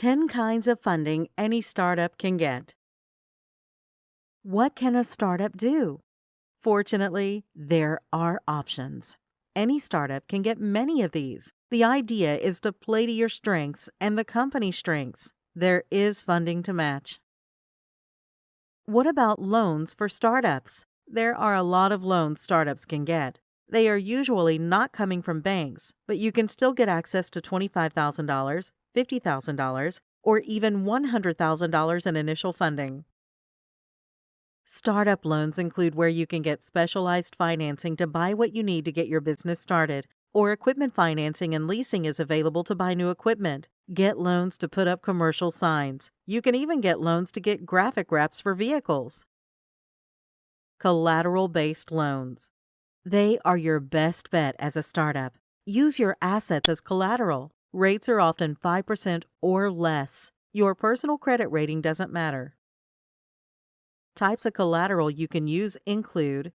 10 kinds of funding any startup can get. What can a startup do? Fortunately, there are options. Any startup can get many of these. The idea is to play to your strengths and the company's strengths. There is funding to match. What about loans for startups? There are a lot of loans startups can get. They are usually not coming from banks, but you can still get access to $25,000, $50,000, or even $100,000 in initial funding. Startup loans include where you can get specialized financing to buy what you need to get your business started, or equipment financing and leasing is available to buy new equipment. Get loans to put up commercial signs. You can even get loans to get graphic wraps for vehicles. Collateral-based loans. They are your best bet as a startup. Use your assets as collateral. Rates are often 5% or less. Your personal credit rating doesn't matter. Types of collateral you can use include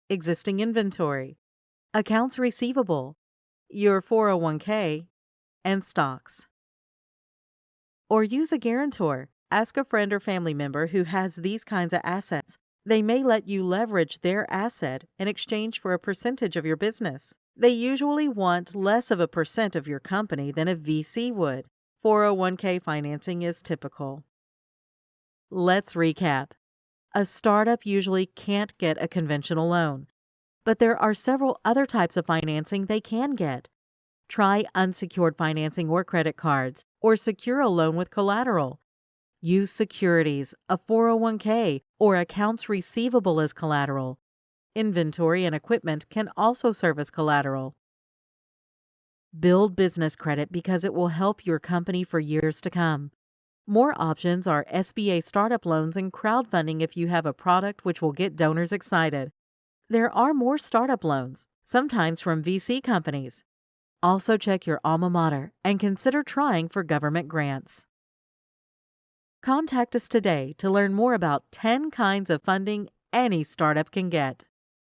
existing inventory, accounts receivable, your 401k, and stocks. Or use a guarantor. Ask a friend or family member who has these kinds of assets. They may let you leverage their asset in exchange for a percentage of your business. They usually want less of a percent of your company than a VC would. 401k financing is typical. Let's recap. A startup usually can't get a conventional loan, but there are several other types of financing they can get. Try unsecured financing or credit cards, or secure a loan with collateral. Use securities, a 401k, or accounts receivable as collateral. Inventory and equipment can also serve as collateral. Build business credit because it will help your company for years to come. More options are SBA startup loans and crowdfunding if you have a product which will get donors excited. There are more startup loans, sometimes from VC companies. Also check your alma mater and consider trying for government grants. Contact us today to learn more about 10 kinds of funding any startup can get.